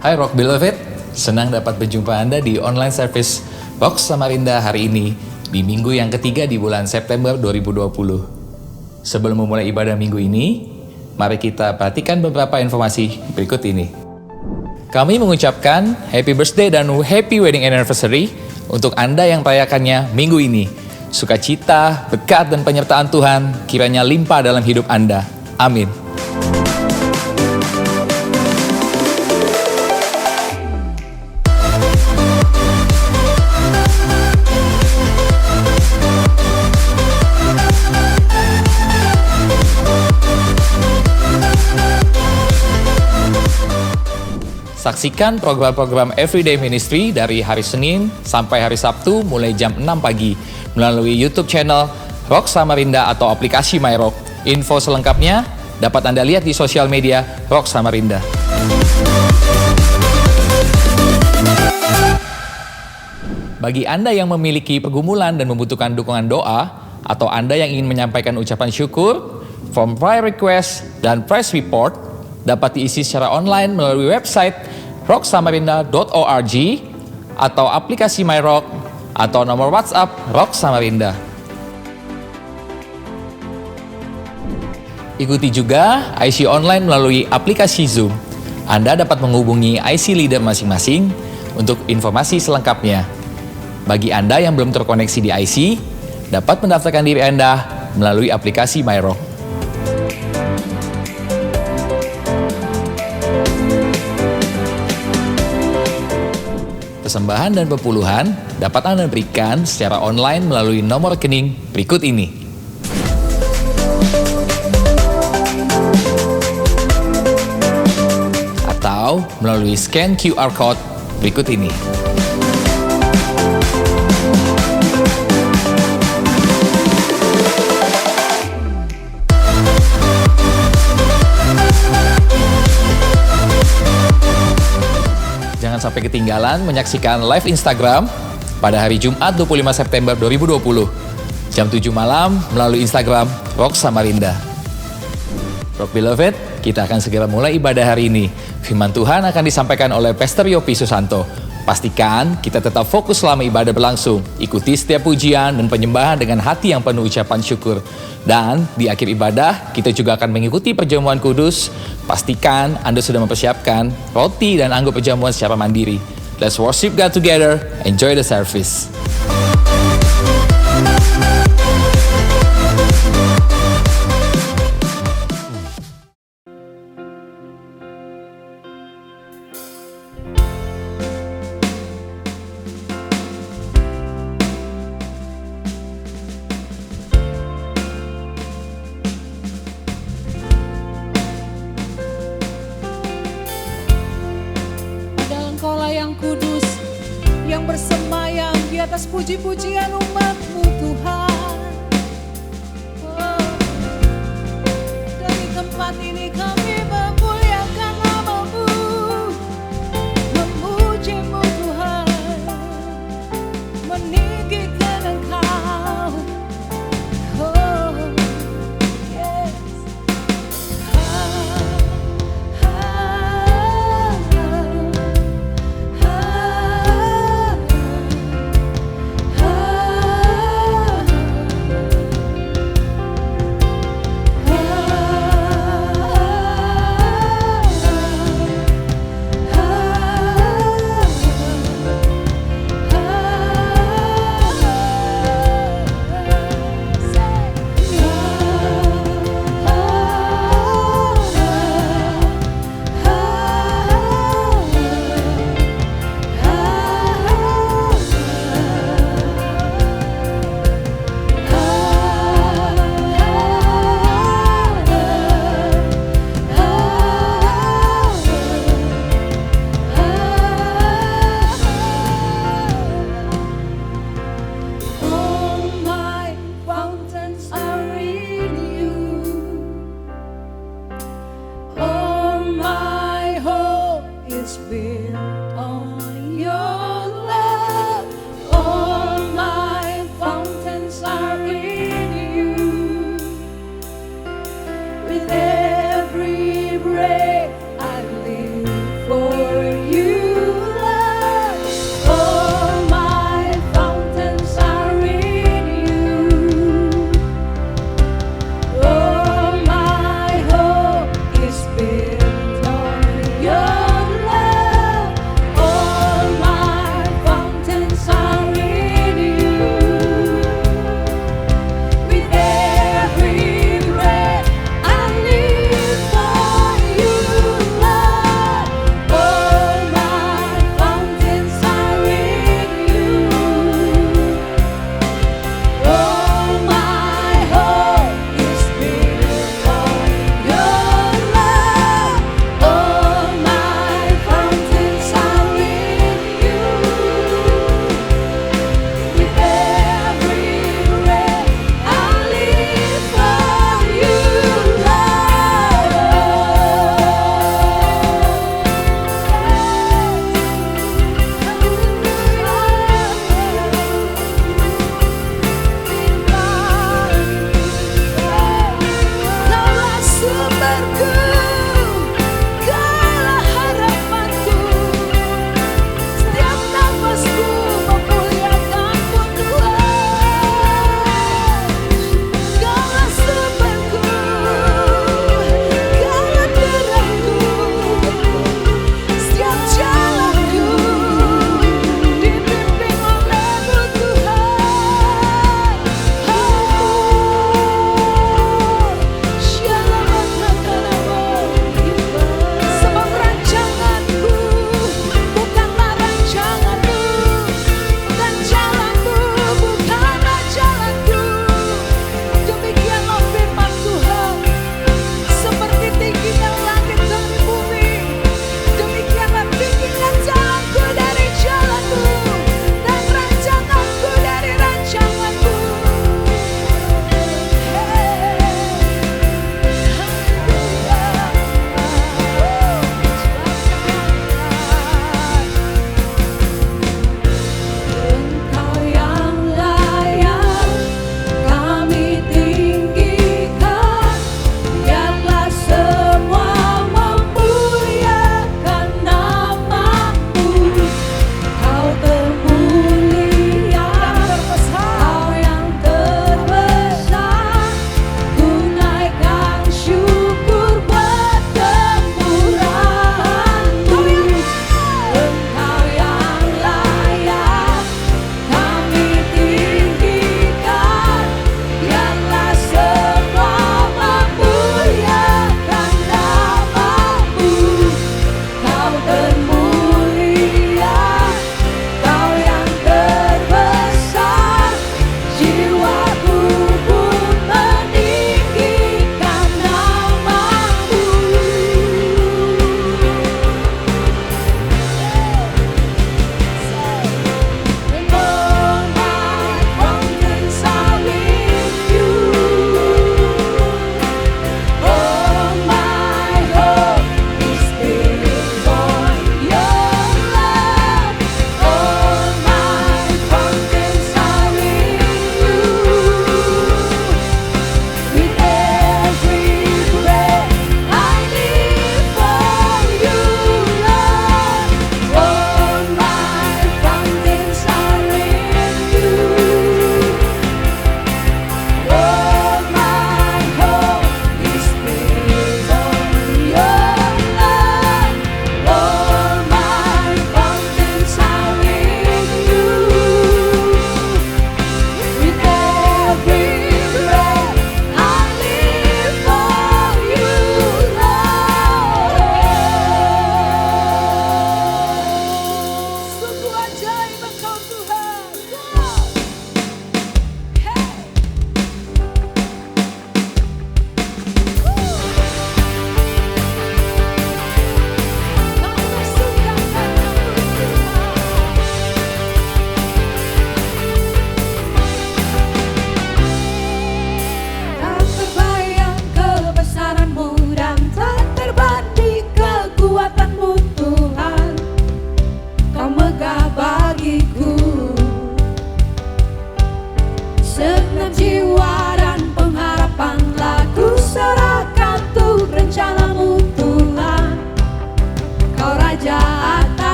Hai Rock Beloved, senang dapat berjumpa Anda di online service Rock Samarinda hari ini di minggu yang ketiga di bulan September 2020. Sebelum memulai ibadah minggu ini, mari kita perhatikan beberapa informasi berikut ini. Kami mengucapkan happy birthday dan happy wedding anniversary untuk Anda yang merayakannya minggu ini. Sukacita, berkat dan penyertaan Tuhan kiranya limpah dalam hidup Anda. Amin. Saksikan program-program Everyday Ministry dari hari Senin sampai hari Sabtu mulai jam 6 pagi melalui YouTube channel Rock Samarinda atau aplikasi MyRock. Info selengkapnya dapat Anda lihat di sosial media Rock Samarinda. Bagi Anda yang memiliki pergumulan dan membutuhkan dukungan doa, atau Anda yang ingin menyampaikan ucapan syukur, form prayer request, dan praise report dapat diisi secara online melalui website rocksamarinda.org atau aplikasi MyRock atau nomor WhatsApp Rock Samarinda. Ikuti juga IC online melalui aplikasi Zoom. Anda dapat menghubungi IC leader masing-masing untuk informasi selengkapnya. Bagi Anda yang belum terkoneksi di IC, dapat mendaftarkan diri Anda melalui aplikasi MyRock. Persembahan dan pepuluhan dapat Anda berikan secara online melalui nomor rekening berikut ini. Atau melalui scan QR code berikut ini. Jangan sampai ketinggalan menyaksikan live Instagram pada hari Jumat 25 September 2020 jam 7 malam melalui Instagram Rock Samarinda. Rock Beloved, kita akan segera mulai ibadah hari ini. Firman Tuhan akan disampaikan oleh Pastor Yopi Susanto. Pastikan kita tetap fokus selama ibadah berlangsung. Ikuti setiap pujian dan penyembahan dengan hati yang penuh ucapan syukur. Dan di akhir ibadah, kita juga akan mengikuti perjamuan kudus. Pastikan Anda sudah mempersiapkan roti dan anggur perjamuan secara mandiri. Let's worship God together. Enjoy the service. Yang kudus, yang bersemayam di atas puji-pujian umat-Mu Tuhan. Oh, dari tempat ini kami memuliakan nama-Mu, memuji-Mu Tuhan, meninggikan Engkau. Oh, yes.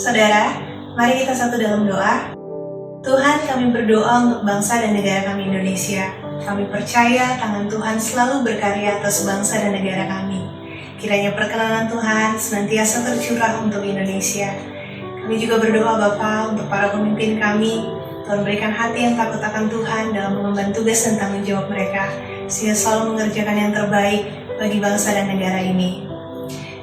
Saudara, mari kita satu dalam doa. Tuhan, kami berdoa untuk bangsa dan negara kami Indonesia. Kami percaya tangan Tuhan selalu berkarya atas bangsa dan negara kami. Kiranya perkenanan Tuhan senantiasa tercurah untuk Indonesia. Kami juga berdoa Bapa untuk para pemimpin kami. Tuhan berikan hati yang takut akan Tuhan dalam mengemban tugas dan tanggung jawab mereka, sehingga selalu mengerjakan yang terbaik bagi bangsa dan negara ini.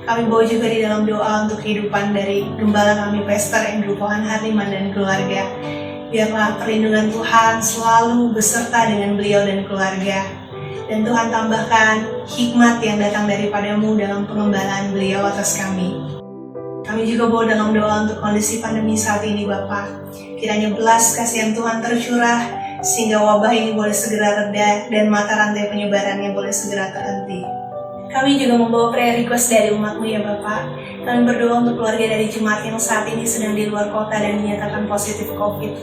Kami bawa juga di dalam doa untuk kehidupan dari gembala kami Pastor Andrew Pohan Harliman dan keluarga. Biarlah perlindungan Tuhan selalu beserta dengan beliau dan keluarga. Dan Tuhan tambahkan hikmat yang datang daripadamu dalam pengembalaan beliau atas kami. Kami juga bawa dalam doa untuk kondisi pandemi saat ini Bapa. Kiranya belas kasihan Tuhan tercurah sehingga wabah ini boleh segera reda dan mata rantai penyebarannya boleh segera terhenti. Kami juga membawa prayer request dari umat-Mu ya Bapak. Kami berdoa untuk keluarga dari jemaat yang saat ini sedang di luar kota dan dinyatakan positif COVID.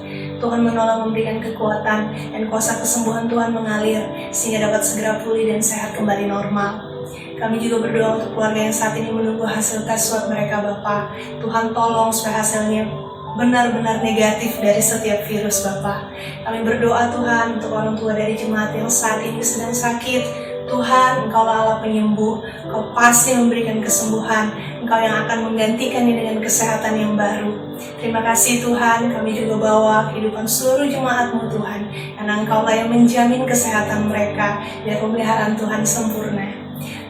Tuhan menolong memberikan kekuatan dan kuasa kesembuhan Tuhan mengalir sehingga dapat segera pulih dan sehat kembali normal. Kami juga berdoa untuk keluarga yang saat ini menunggu hasil tes swab mereka Bapak. Tuhan tolong supaya hasilnya benar-benar negatif dari setiap virus Bapak. Kami berdoa Tuhan untuk orang tua dari jemaat yang saat ini sedang sakit. Tuhan, Engkau Allah penyembuh, Engkau pasti memberikan kesembuhan, Engkau yang akan menggantikannya dengan kesehatan yang baru. Terima kasih Tuhan, kami juga bawa kehidupan seluruh jemaat-Mu Tuhan, karena Engkau lah yang menjamin kesehatan mereka, dan pemeliharaan Tuhan sempurna.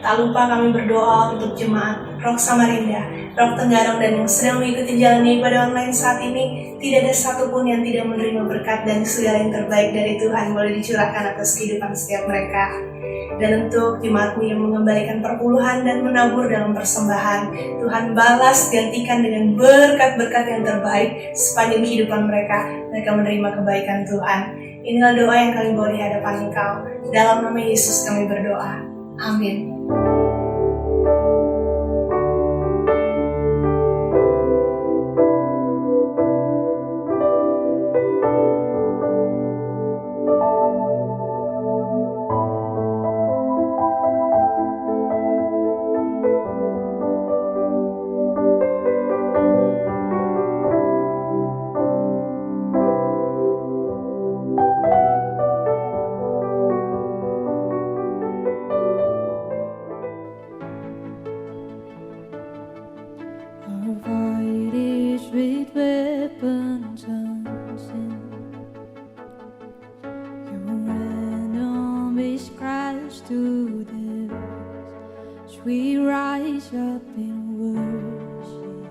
Tak lupa kami berdoa untuk jemaat Rock Samarinda, Rock Tenggarong dan yang sedang mengikuti jalannya ibadah online saat ini. Tidak ada satupun yang tidak menerima berkat dan segala yang terbaik dari Tuhan boleh dicurahkan atas kehidupan setiap mereka. Dan untuk jemaat-Mu yang mengembalikan perpuluhan dan menabur dalam persembahan, Tuhan balas gantikan dengan berkat-berkat yang terbaik sepanjang kehidupan mereka. Mereka menerima kebaikan Tuhan. Inilah doa yang kami bawa di hadapan Engkau. Dalam nama Yesus kami berdoa. Amin. Our fight is with weapons unseen. Your enemies crash to the earth as we rise up in worship.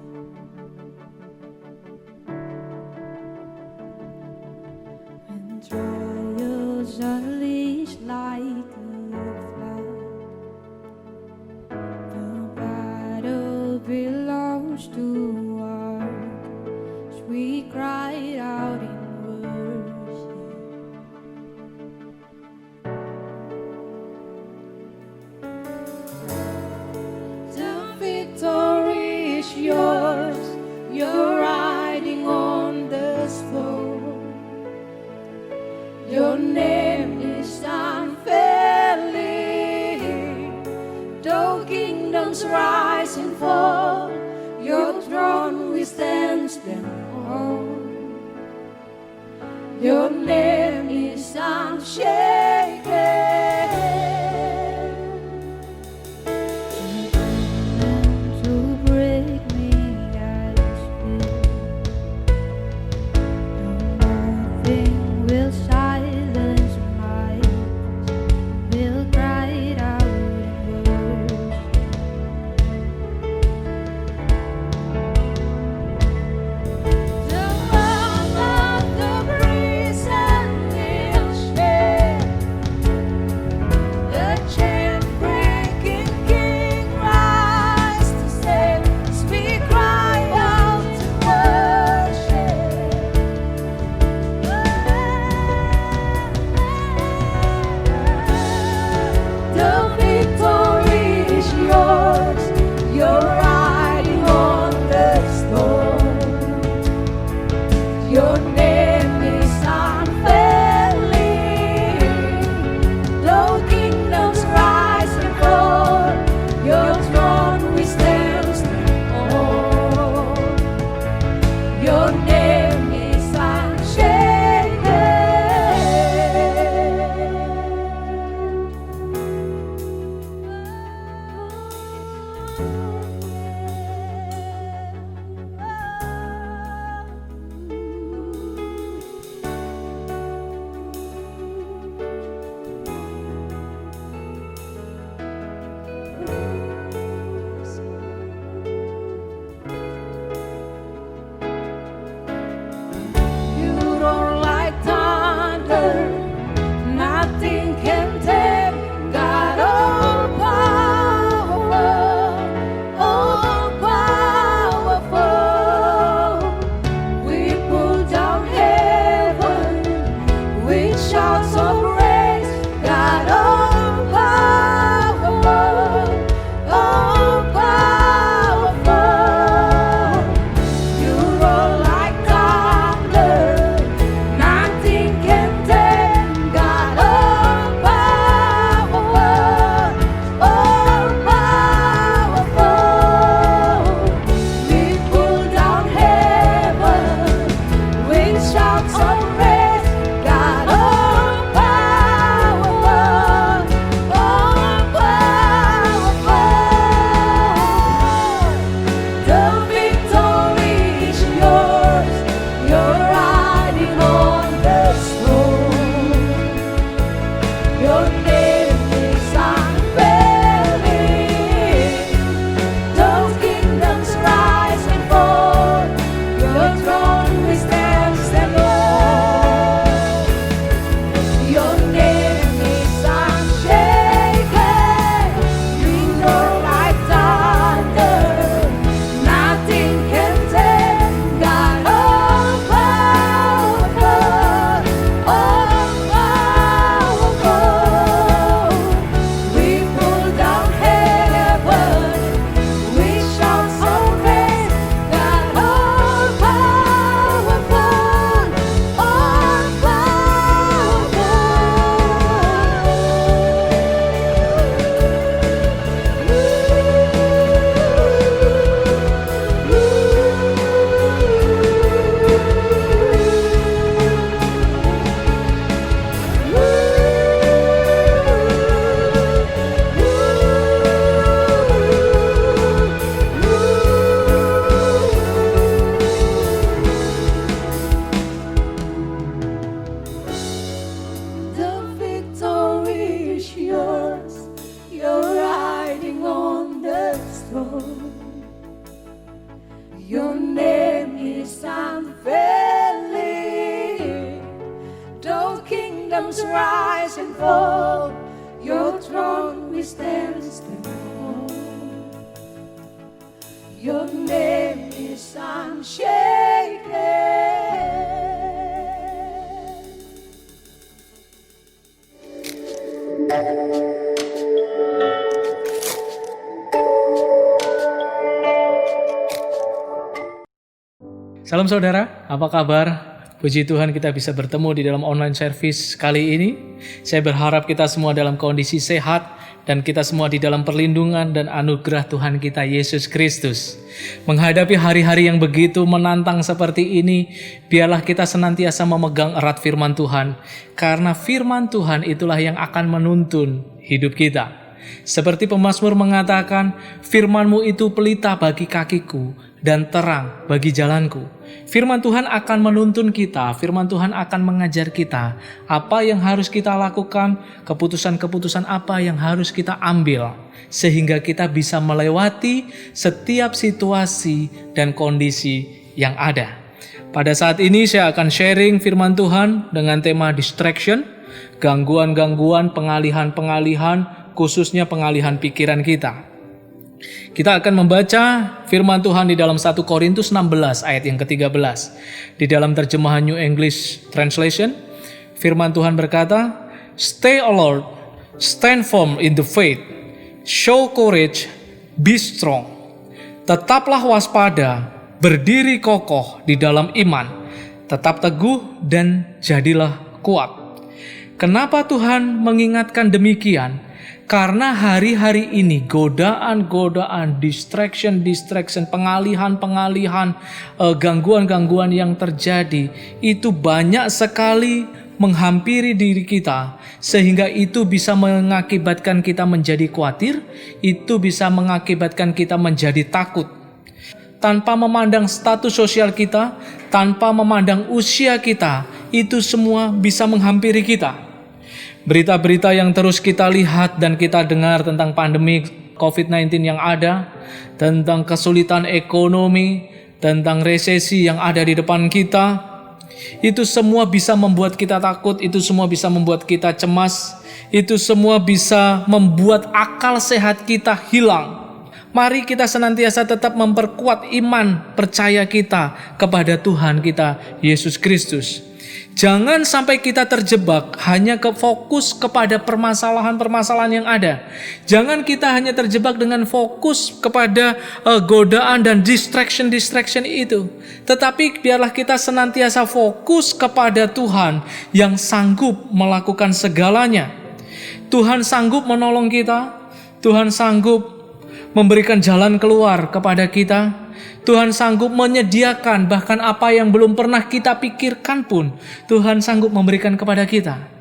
When trials unleash like a flood, the battle belongs to our God, as we cry out in worship. The victory is yours, you're riding on the throne. Your name is unfailing, though kingdoms rise and fall, your throne withstands them all. Your name is unshaken. To break me at will, nothing will silence my voice. Will cry out in worship. The mouth of the prison will shake. You roar like thunder, nothing can tame God all powerful, all powerful. We pull down heaven with shouts of praise, God all powerful, all powerful. You roar like thunder, nothing can tame God all powerful, all powerful. We pull down heaven with shouts of praise, God all powerful, all powerful. The victory is yours. You're riding on the throne. Your name is unfailing. Those kingdoms rise and fall. Your throne withstands them all. Your name is unshaken. You roar like thunder. Nothing can tame God all powerful, all powerful. We pull down heaven with shouts of praise, God all powerful, all The victory is yours. You're riding on the throne. Your name is unfailing. Though kingdoms rise and fall, your throne withstands them all. Your name is unshaken. Salam saudara, apa kabar? Puji Tuhan kita bisa bertemu di dalam online service kali ini. Saya berharap kita semua dalam kondisi sehat dan kita semua di dalam perlindungan dan anugerah Tuhan kita Yesus Kristus. Menghadapi hari-hari yang begitu menantang seperti ini, biarlah kita senantiasa memegang erat firman Tuhan, karena firman Tuhan itulah yang akan menuntun hidup kita. Seperti pemazmur mengatakan, firman-Mu itu pelita bagi kakiku dan terang bagi jalanku. Firman Tuhan akan menuntun kita, firman Tuhan akan mengajar kita apa yang harus kita lakukan, keputusan-keputusan apa yang harus kita ambil, sehingga kita bisa melewati setiap situasi dan kondisi yang ada. Pada saat ini saya akan sharing firman Tuhan dengan tema distraction, gangguan-gangguan, pengalihan-pengalihan, khususnya pengalihan pikiran kita. Kita akan membaca firman Tuhan di dalam 1 Korintus 16 ayat yang ke-13. Di dalam terjemahan New English Translation, firman Tuhan berkata, "Stay alert, stand firm in the faith, show courage, be strong." Tetaplah waspada, berdiri kokoh di dalam iman, tetap teguh dan jadilah kuat. Kenapa Tuhan mengingatkan demikian? Karena hari-hari ini godaan-godaan, distraction, pengalihan, gangguan-gangguan yang terjadi itu banyak sekali menghampiri diri kita, sehingga itu bisa mengakibatkan kita menjadi khawatir, itu bisa mengakibatkan kita menjadi takut. Tanpa memandang status sosial kita, tanpa memandang usia kita, itu semua bisa menghampiri kita. Berita-berita yang terus kita lihat dan kita dengar tentang pandemi COVID-19 yang ada, tentang kesulitan ekonomi, tentang resesi yang ada di depan kita, itu semua bisa membuat kita takut, itu semua bisa membuat kita cemas, itu semua bisa membuat akal sehat kita hilang. Mari kita senantiasa tetap memperkuat iman percaya kita kepada Tuhan kita Yesus Kristus. Jangan sampai kita terjebak hanya fokus kepada permasalahan-permasalahan yang ada. Jangan kita hanya terjebak dengan fokus kepada godaan dan distraction itu. Tetapi biarlah kita senantiasa fokus kepada Tuhan yang sanggup melakukan segalanya. Tuhan sanggup menolong kita. Tuhan sanggup memberikan jalan keluar kepada kita. Tuhan sanggup menyediakan bahkan apa yang belum pernah kita pikirkan pun Tuhan sanggup memberikan kepada kita.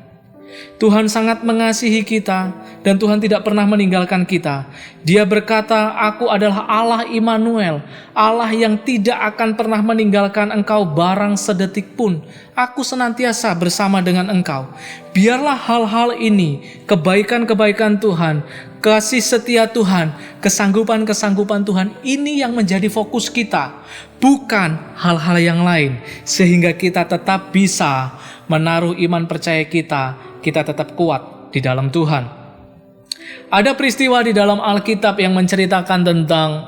Tuhan sangat mengasihi kita dan Tuhan tidak pernah meninggalkan kita. Dia berkata, "Aku adalah Allah Immanuel, Allah yang tidak akan pernah meninggalkan engkau barang sedetik pun. Aku senantiasa bersama dengan engkau." Biarlah hal-hal ini, kebaikan-kebaikan Tuhan, kasih setia Tuhan, kesanggupan-kesanggupan Tuhan, ini yang menjadi fokus kita, bukan hal-hal yang lain, sehingga kita tetap bisa menaruh iman percaya kita tetap kuat di dalam Tuhan. Ada peristiwa di dalam Alkitab yang menceritakan tentang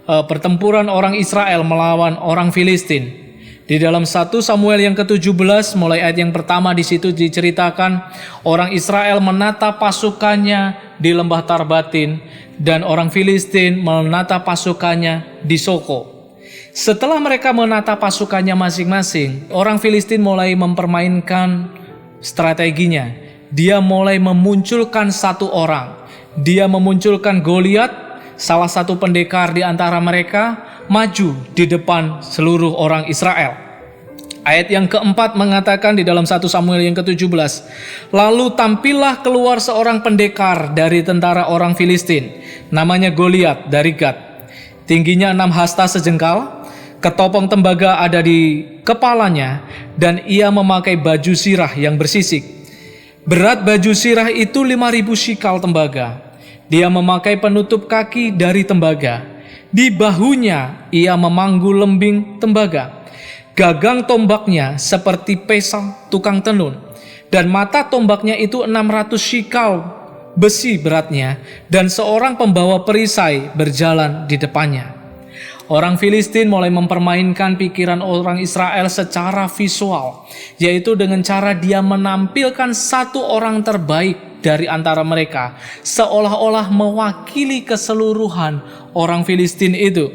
pertempuran orang Israel melawan orang Filistin. Di dalam 1 Samuel yang ke-17 mulai ayat yang pertama, di situ diceritakan orang Israel menata pasukannya di lembah Tarbatin dan orang Filistin menata pasukannya di Soko. Setelah mereka menata pasukannya masing-masing, orang Filistin mulai mempermainkan strateginya. Dia mulai memunculkan satu orang. Dia memunculkan Goliat, salah satu pendekar di antara mereka, maju di depan seluruh orang Israel. Ayat yang keempat mengatakan di dalam 1 Samuel yang ke-17, "Lalu tampillah keluar seorang pendekar dari tentara orang Filistin, namanya Goliat dari Gat. Tingginya 6 hasta sejengkal, ketopong tembaga ada di kepalanya, dan ia memakai baju sirah yang bersisik. Berat baju sirah itu 5.000 shikal tembaga. Dia memakai penutup kaki dari tembaga. Di bahunya ia memanggul lembing tembaga. Gagang tombaknya seperti pesang tukang tenun. Dan mata tombaknya itu 600 shikal besi beratnya. Dan seorang pembawa perisai berjalan di depannya." Orang Filistin mulai mempermainkan pikiran orang Israel secara visual, yaitu dengan cara dia menampilkan satu orang terbaik dari antara mereka, seolah-olah mewakili keseluruhan orang Filistin itu.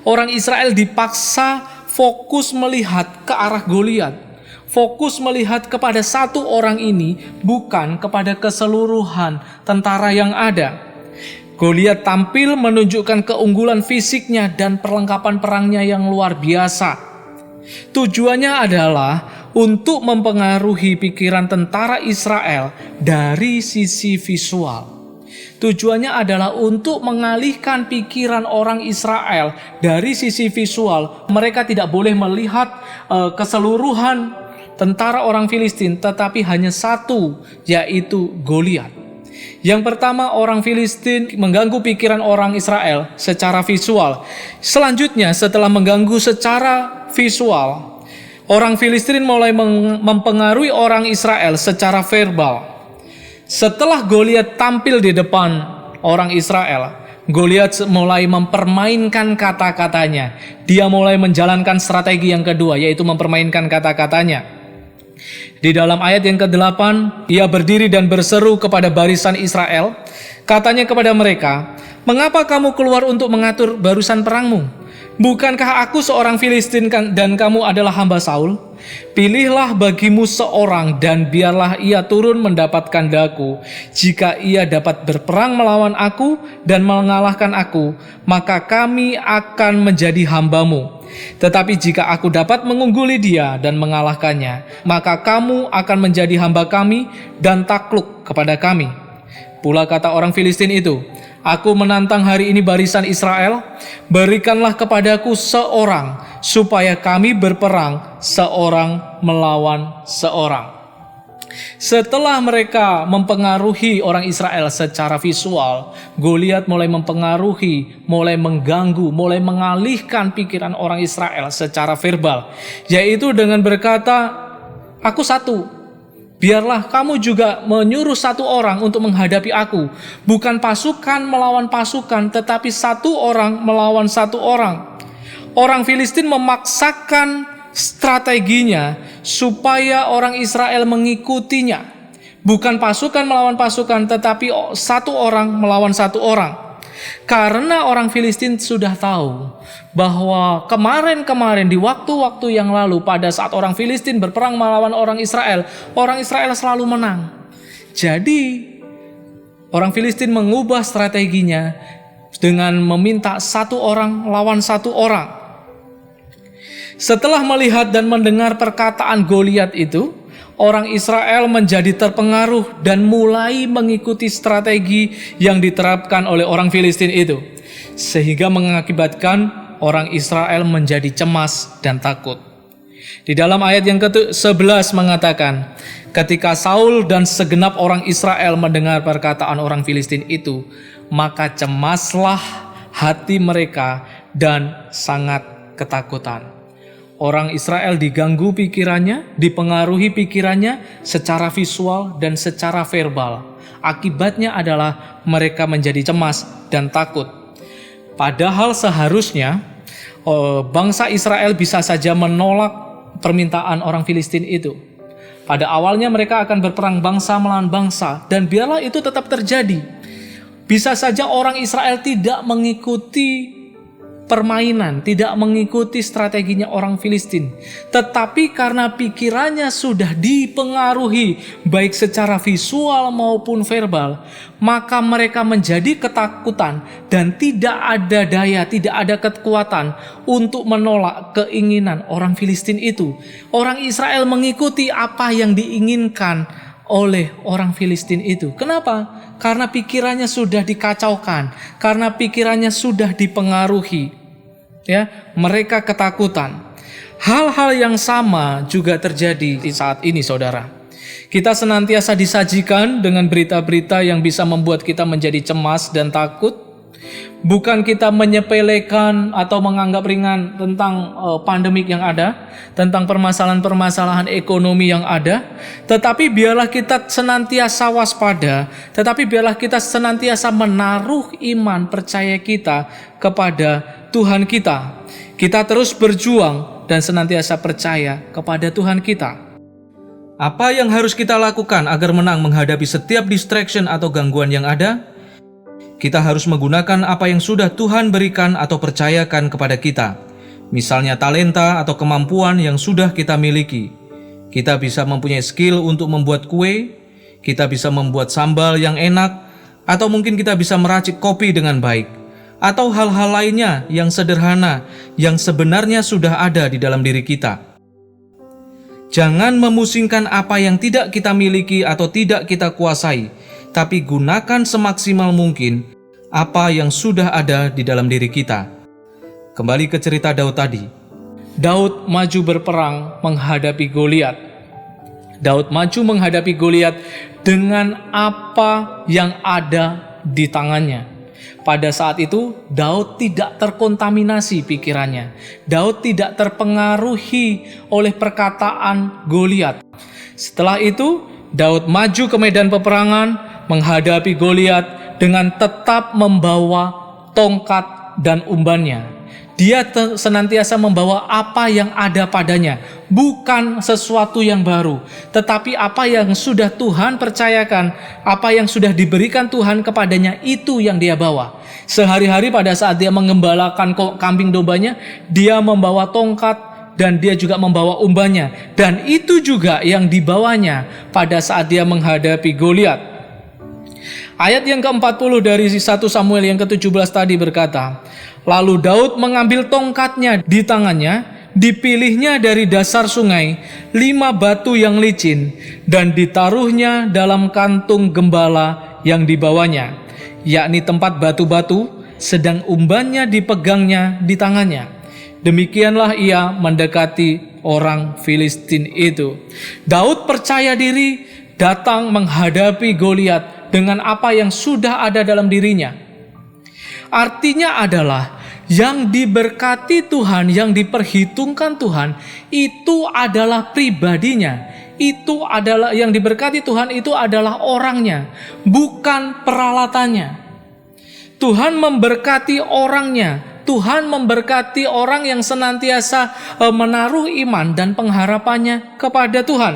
Orang Israel dipaksa fokus melihat ke arah Goliat, fokus melihat kepada satu orang ini, bukan kepada keseluruhan tentara yang ada. Goliat tampil menunjukkan keunggulan fisiknya dan perlengkapan perangnya yang luar biasa. Tujuannya adalah untuk mempengaruhi pikiran tentara Israel dari sisi visual. Tujuannya adalah untuk mengalihkan pikiran orang Israel dari sisi visual. Mereka tidak boleh melihat keseluruhan tentara orang Filistin, tetapi hanya satu, yaitu Goliat. Yang pertama, orang Filistin mengganggu pikiran orang Israel secara visual. Selanjutnya, setelah mengganggu secara visual, orang Filistin mulai mempengaruhi orang Israel secara verbal. Setelah Goliat tampil di depan orang Israel, Goliat mulai mempermainkan kata-katanya. Dia mulai menjalankan strategi yang kedua, yaitu mempermainkan kata-katanya. Di dalam ayat yang ke-8, ia berdiri dan berseru kepada barisan Israel. Katanya kepada mereka, "Mengapa kamu keluar untuk mengatur barusan perangmu? Bukankah aku seorang Filistin dan kamu adalah hamba Saul? Pilihlah bagimu seorang dan biarlah ia turun mendapatkan daku. Jika ia dapat berperang melawan aku dan mengalahkan aku, maka kami akan menjadi hambamu. Tetapi jika aku dapat mengungguli dia dan mengalahkannya, maka kamu akan menjadi hamba kami dan takluk kepada kami. Pula kata orang Filistin itu, aku menantang hari ini barisan Israel, berikanlah kepadaku seorang, supaya kami berperang seorang melawan seorang. Setelah mereka mempengaruhi orang Israel secara visual, Goliat mulai mempengaruhi, mulai mengganggu, mulai mengalihkan pikiran orang Israel secara verbal, yaitu dengan berkata, aku satu. Biarlah kamu juga menyuruh satu orang untuk menghadapi aku. Bukan pasukan melawan pasukan, tetapi satu orang melawan satu orang. Orang Filistin memaksakan strateginya supaya orang Israel mengikutinya. Bukan pasukan melawan pasukan, tetapi satu orang melawan satu orang. Karena orang Filistin sudah tahu bahwa kemarin di waktu-waktu yang lalu pada saat orang Filistin berperang melawan orang Israel selalu menang. Jadi orang Filistin mengubah strateginya dengan meminta satu orang lawan satu orang. Setelah melihat dan mendengar perkataan Goliat itu, orang Israel menjadi terpengaruh dan mulai mengikuti strategi yang diterapkan oleh orang Filistin itu, sehingga mengakibatkan orang Israel menjadi cemas dan takut. Di dalam ayat yang ke-11 mengatakan, ketika Saul dan segenap orang Israel mendengar perkataan orang Filistin itu, maka cemaslah hati mereka dan sangat ketakutan. Orang Israel diganggu pikirannya, dipengaruhi pikirannya secara visual dan secara verbal. Akibatnya adalah mereka menjadi cemas dan takut. Padahal seharusnya bangsa Israel bisa saja menolak permintaan orang Filistin itu. Pada awalnya mereka akan berperang bangsa melawan bangsa, dan biarlah itu tetap terjadi. Bisa saja orang Israel tidak mengikuti permainan, tidak mengikuti strateginya orang Filistin. Tetapi karena pikirannya sudah dipengaruhi baik secara visual maupun verbal, maka mereka menjadi ketakutan dan tidak ada daya, tidak ada kekuatan untuk menolak keinginan orang Filistin itu. Orang Israel mengikuti apa yang diinginkan oleh orang Filistin itu. Kenapa? Karena pikirannya sudah dikacaukan, karena pikirannya sudah dipengaruhi. Ya, mereka ketakutan. Hal-hal yang sama juga terjadi di saat ini, saudara. Kita senantiasa disajikan dengan berita-berita yang bisa membuat kita menjadi cemas dan takut. Bukan kita menyepelekan atau menganggap ringan tentang pandemik yang ada, tentang permasalahan-permasalahan ekonomi yang ada, tetapi biarlah kita senantiasa waspada, tetapi biarlah kita senantiasa menaruh iman percaya kita kepada Tuhan kita. Kita terus berjuang dan senantiasa percaya kepada Tuhan kita. Apa yang harus kita lakukan agar menang menghadapi setiap distraction atau gangguan yang ada? Kita harus menggunakan apa yang sudah Tuhan berikan atau percayakan kepada kita. Misalnya talenta atau kemampuan yang sudah kita miliki. Kita bisa mempunyai skill untuk membuat kue, kita bisa membuat sambal yang enak, atau mungkin kita bisa meracik kopi dengan baik, atau hal-hal lainnya yang sederhana yang sebenarnya sudah ada di dalam diri kita. Jangan memusingkan apa yang tidak kita miliki atau tidak kita kuasai, tapi gunakan semaksimal mungkin apa yang sudah ada di dalam diri kita. Kembali ke cerita Daud tadi. Daud maju berperang menghadapi Goliat. Daud maju menghadapi Goliat dengan apa yang ada di tangannya. Pada saat itu, Daud tidak terkontaminasi pikirannya. Daud tidak terpengaruhi oleh perkataan Goliat. Setelah itu, Daud maju ke medan peperangan menghadapi Goliat dengan tetap membawa tongkat dan umbannya. Dia senantiasa membawa apa yang ada padanya, bukan sesuatu yang baru, tetapi apa yang sudah Tuhan percayakan, apa yang sudah diberikan Tuhan kepadanya, itu yang dia bawa. Sehari-hari pada saat dia mengembalakan kambing dombanya, dia membawa tongkat dan dia juga membawa umbannya, dan itu juga yang dibawanya pada saat dia menghadapi Goliat. Ayat yang ke-40 dari 1 Samuel yang ke-17 tadi berkata, lalu Daud mengambil tongkatnya di tangannya, dipilihnya dari dasar sungai 5 batu yang licin, dan ditaruhnya dalam kantung gembala yang dibawanya, yakni tempat batu-batu, sedang umbannya dipegangnya di tangannya. Demikianlah ia mendekati orang Filistin itu. Daud percaya diri datang menghadapi Goliat dengan apa yang sudah ada dalam dirinya. Artinya adalah yang diberkati Tuhan, yang diperhitungkan Tuhan, itu adalah pribadinya. Itu adalah yang diberkati Tuhan, itu adalah orangnya, bukan peralatannya. Tuhan memberkati orangnya. Tuhan memberkati orang yang senantiasa menaruh iman dan pengharapannya kepada Tuhan.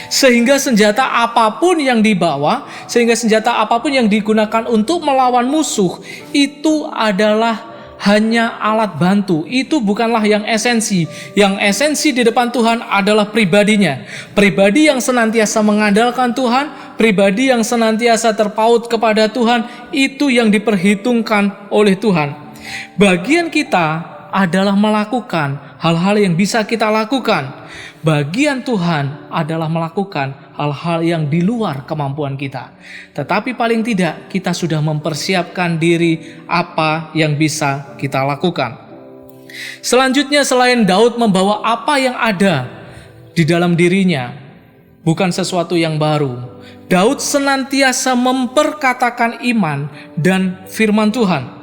Sehingga senjata apapun yang dibawa, sehingga senjata apapun yang digunakan untuk melawan musuh, itu adalah hanya alat bantu. Itu bukanlah yang esensi. Yang esensi di depan Tuhan adalah pribadinya. Pribadi yang senantiasa mengandalkan Tuhan, pribadi yang senantiasa terpaut kepada Tuhan, itu yang diperhitungkan oleh Tuhan. Bagian kita adalah melakukan hal-hal yang bisa kita lakukan. Bagian Tuhan adalah melakukan hal-hal yang di luar kemampuan kita. Tetapi paling tidak kita sudah mempersiapkan diri apa yang bisa kita lakukan. Selanjutnya, selain Daud membawa apa yang ada di dalam dirinya, bukan sesuatu yang baru, Daud senantiasa memperkatakan iman dan firman Tuhan.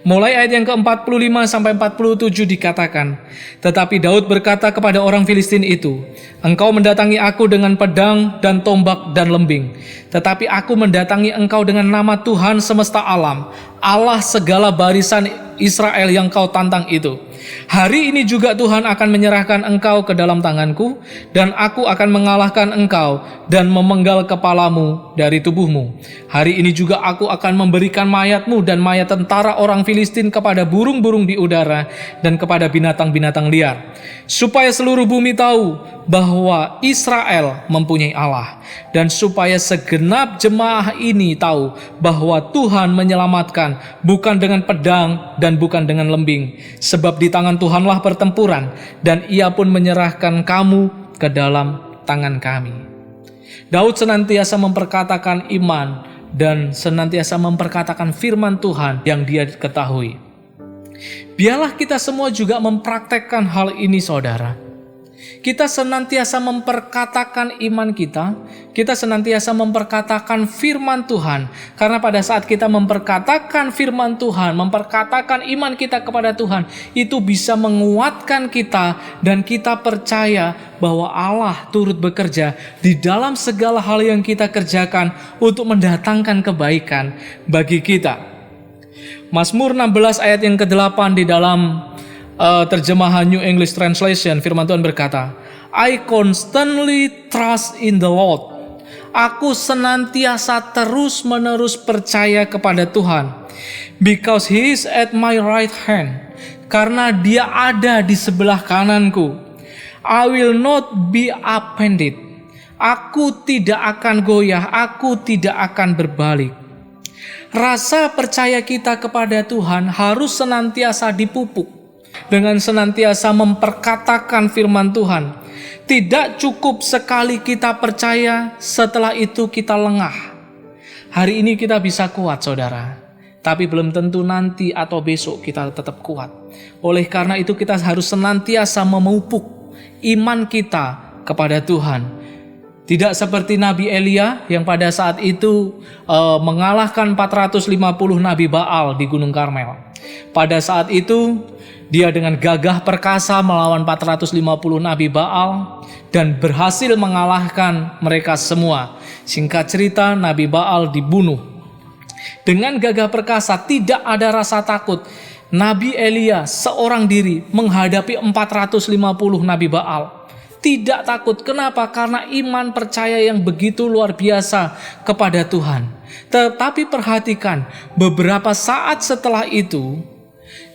Mulai ayat yang ke-45 sampai 47 dikatakan, tetapi Daud berkata kepada orang Filistin itu, engkau mendatangi aku dengan pedang dan tombak dan lembing, tetapi aku mendatangi engkau dengan nama Tuhan semesta alam, Allah segala barisan Israel yang kau tantang itu. Hari ini juga Tuhan akan menyerahkan engkau ke dalam tanganku, dan aku akan mengalahkan engkau dan memenggal kepalamu dari tubuhmu. Hari ini juga aku akan memberikan mayatmu dan mayat tentara orang Filistin kepada burung-burung di udara dan kepada binatang-binatang liar, supaya seluruh bumi tahu bahwa Israel mempunyai Allah, dan supaya segenap jemaah ini tahu bahwa Tuhan menyelamatkan bukan dengan pedang dan bukan dengan lembing, sebab di tangan Tuhanlah pertempuran, dan ia pun menyerahkan kamu ke dalam tangan kami. Daud senantiasa memperkatakan iman dan senantiasa memperkatakan firman Tuhan yang dia ketahui. Biarlah kita semua juga mempraktekkan hal ini, saudara. Kita senantiasa memperkatakan iman kita senantiasa memperkatakan firman Tuhan. Karena pada saat kita memperkatakan firman Tuhan, memperkatakan iman kita kepada Tuhan, itu bisa menguatkan kita, dan kita percaya bahwa Allah turut bekerja di dalam segala hal yang kita kerjakan untuk mendatangkan kebaikan bagi kita. Mazmur 16 ayat yang ke-8 di dalam terjemahan New English Translation, firman Tuhan berkata, I constantly trust in the Lord. Aku senantiasa terus-menerus percaya kepada Tuhan. Because He is at my right hand. Karena Dia ada di sebelah kananku. I will not be offended. Aku tidak akan goyah, aku tidak akan berbalik. Rasa percaya kita kepada Tuhan harus senantiasa dipupuk dengan senantiasa memperkatakan firman Tuhan. Tidak cukup sekali kita percaya, setelah itu kita lengah. Hari ini kita bisa kuat, saudara, tapi belum tentu nanti atau besok kita tetap kuat. Oleh karena itu kita harus senantiasa memupuk iman kita kepada Tuhan. Tidak seperti Nabi Elia yang pada saat itu mengalahkan 450 Nabi Baal di Gunung Karmel. Pada saat itu dia dengan gagah perkasa melawan 450 Nabi Baal dan berhasil mengalahkan mereka semua. Singkat cerita, Nabi Baal dibunuh. Dengan gagah perkasa, tidak ada rasa takut. Nabi Elia seorang diri menghadapi 450 Nabi Baal. Tidak takut. Kenapa? Karena iman percaya yang begitu luar biasa kepada Tuhan. Tetapi perhatikan, beberapa saat setelah itu,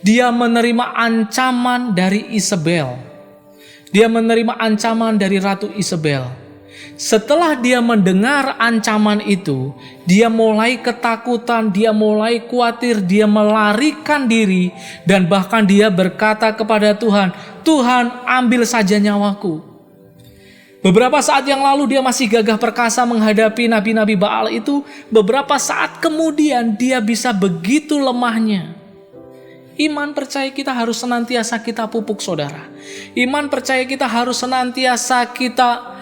dia menerima ancaman dari Isabel. Dia menerima ancaman dari Ratu Isabel. Setelah dia mendengar ancaman itu, dia mulai ketakutan, dia mulai khawatir, dia melarikan diri, dan bahkan dia berkata kepada Tuhan, "Tuhan, ambil saja nyawaku." Beberapa saat yang lalu dia masih gagah perkasa menghadapi nabi-nabi Baal itu. Beberapa saat kemudian dia bisa begitu lemahnya. Iman percaya kita harus senantiasa kita pupuk, saudara. Iman percaya kita harus senantiasa kita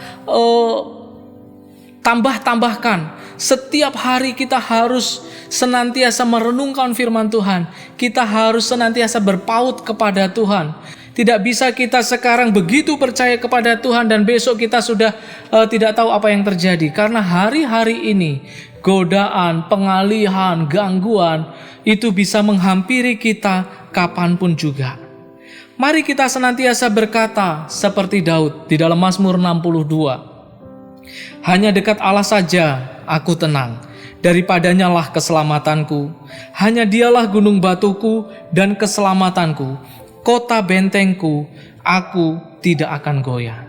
tambah-tambahkan. Setiap hari kita harus senantiasa merenungkan firman Tuhan. Kita harus senantiasa berpaut kepada Tuhan. Tidak bisa kita sekarang begitu percaya kepada Tuhan dan besok kita sudah tidak tahu apa yang terjadi. Karena hari-hari ini godaan, pengalihan, gangguan itu bisa menghampiri kita kapanpun juga. Mari kita senantiasa berkata seperti Daud di dalam Mazmur 62. Hanya dekat Allah saja aku tenang, daripadanya lah keselamatanku. Hanya dialah gunung batuku dan keselamatanku, kota bentengku, aku tidak akan goyah.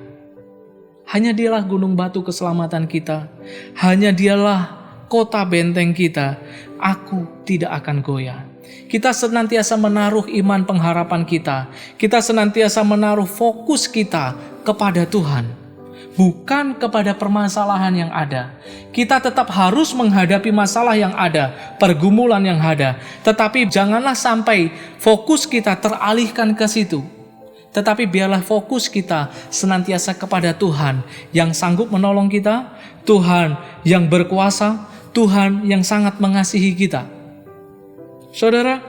Hanya dialah gunung batu keselamatan kita. Hanya dialah kota benteng kita, aku tidak akan goyah. Kita senantiasa menaruh iman pengharapan kita. Kita senantiasa menaruh fokus kita kepada Tuhan, bukan kepada permasalahan yang ada. Kita tetap harus menghadapi masalah yang ada, pergumulan yang ada. Tetapi janganlah sampai fokus kita teralihkan ke situ. Tetapi biarlah fokus kita senantiasa kepada Tuhan yang sanggup menolong kita, Tuhan yang berkuasa, Tuhan yang sangat mengasihi kita. Saudara,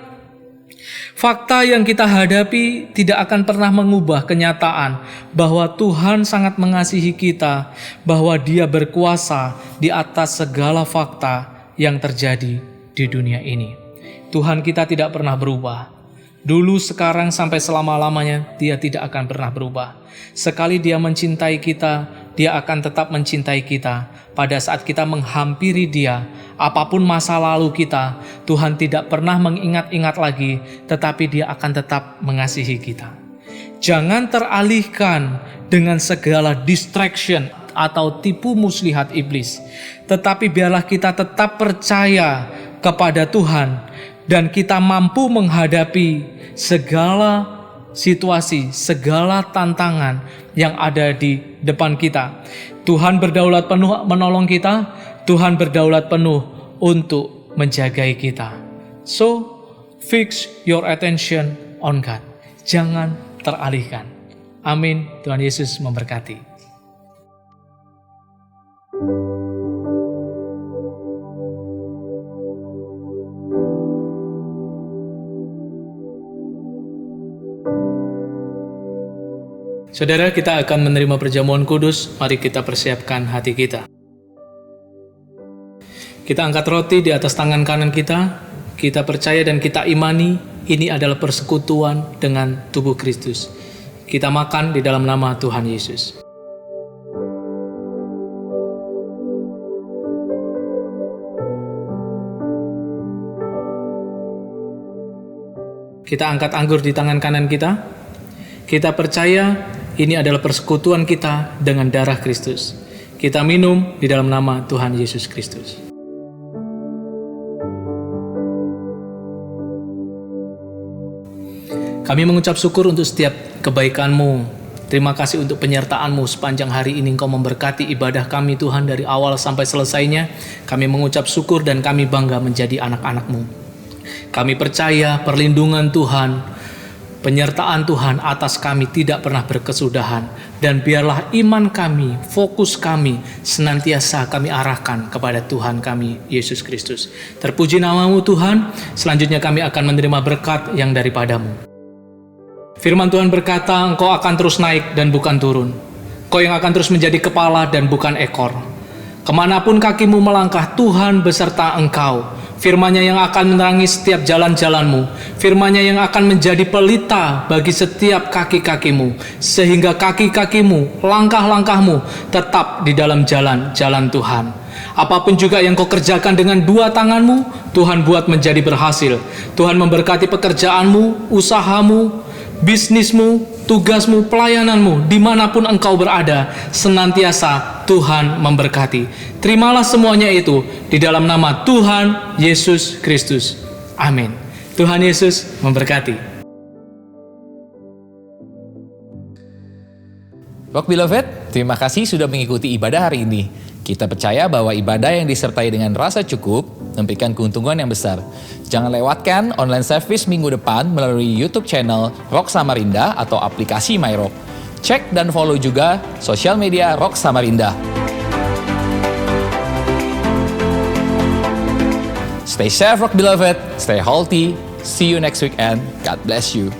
fakta yang kita hadapi tidak akan pernah mengubah kenyataan bahwa Tuhan sangat mengasihi kita, bahwa Dia berkuasa di atas segala fakta yang terjadi di dunia ini. Tuhan kita tidak pernah berubah. Dulu, sekarang, sampai selama-lamanya Dia tidak akan pernah berubah. Sekali Dia mencintai kita, Dia akan tetap mencintai kita. Pada saat kita menghampiri Dia, apapun masa lalu kita, Tuhan tidak pernah mengingat-ingat lagi, tetapi Dia akan tetap mengasihi kita. Jangan teralihkan dengan segala distraction atau tipu muslihat iblis. Tetapi biarlah kita tetap percaya kepada Tuhan dan kita mampu menghadapi segala situasi, segala tantangan yang ada di depan kita. Tuhan berdaulat penuh menolong kita, Tuhan berdaulat penuh untuk menjagai kita. So, fix your attention on God. Jangan teralihkan. Amin. Tuhan Yesus memberkati. Saudara, kita akan menerima perjamuan kudus. Mari kita persiapkan hati kita. Kita angkat roti di atas tangan kanan kita. Kita percaya dan kita imani ini adalah persekutuan dengan tubuh Kristus. Kita makan di dalam nama Tuhan Yesus. Kita angkat anggur di tangan kanan kita. Kita percaya ini adalah persekutuan kita dengan darah Kristus. Kita minum di dalam nama Tuhan Yesus Kristus. Kami mengucap syukur untuk setiap kebaikan-Mu. Terima kasih untuk penyertaan-Mu sepanjang hari ini. Engkau memberkati ibadah kami Tuhan dari awal sampai selesainya. Kami mengucap syukur dan kami bangga menjadi anak-anak-Mu. Kami percaya perlindungan Tuhan, penyertaan Tuhan atas kami tidak pernah berkesudahan. Dan biarlah iman kami, fokus kami, senantiasa kami arahkan kepada Tuhan kami, Yesus Kristus. Terpuji nama-Mu Tuhan. Selanjutnya kami akan menerima berkat yang daripada-Mu. Firman Tuhan berkata, Engkau akan terus naik dan bukan turun. Engkau yang akan terus menjadi kepala dan bukan ekor. Kemanapun kakimu melangkah, Tuhan beserta engkau. Firman-Nya yang akan menerangi setiap jalan-jalanmu, Firman-Nya yang akan menjadi pelita bagi setiap kaki-kakimu, sehingga kaki-kakimu, langkah-langkahmu tetap di dalam jalan-jalan Tuhan. Apapun juga yang kau kerjakan dengan dua tanganmu, Tuhan buat menjadi berhasil. Tuhan memberkati pekerjaanmu, usahamu, bisnismu, tugasmu, pelayananmu, dimanapun engkau berada, senantiasa Tuhan memberkati. Terimalah semuanya itu di dalam nama Tuhan Yesus Kristus. Amin. Tuhan Yesus memberkati. Rock Beloved, terima kasih sudah mengikuti ibadah hari ini. Kita percaya bahwa ibadah yang disertai dengan rasa cukup memberikan keuntungan yang besar. Jangan lewatkan online service minggu depan melalui YouTube channel Rock Samarinda atau aplikasi MyRock. Cek dan follow juga sosial media Rock Samarinda. Stay safe, Rock Beloved. Stay healthy. See you next weekend. God bless you.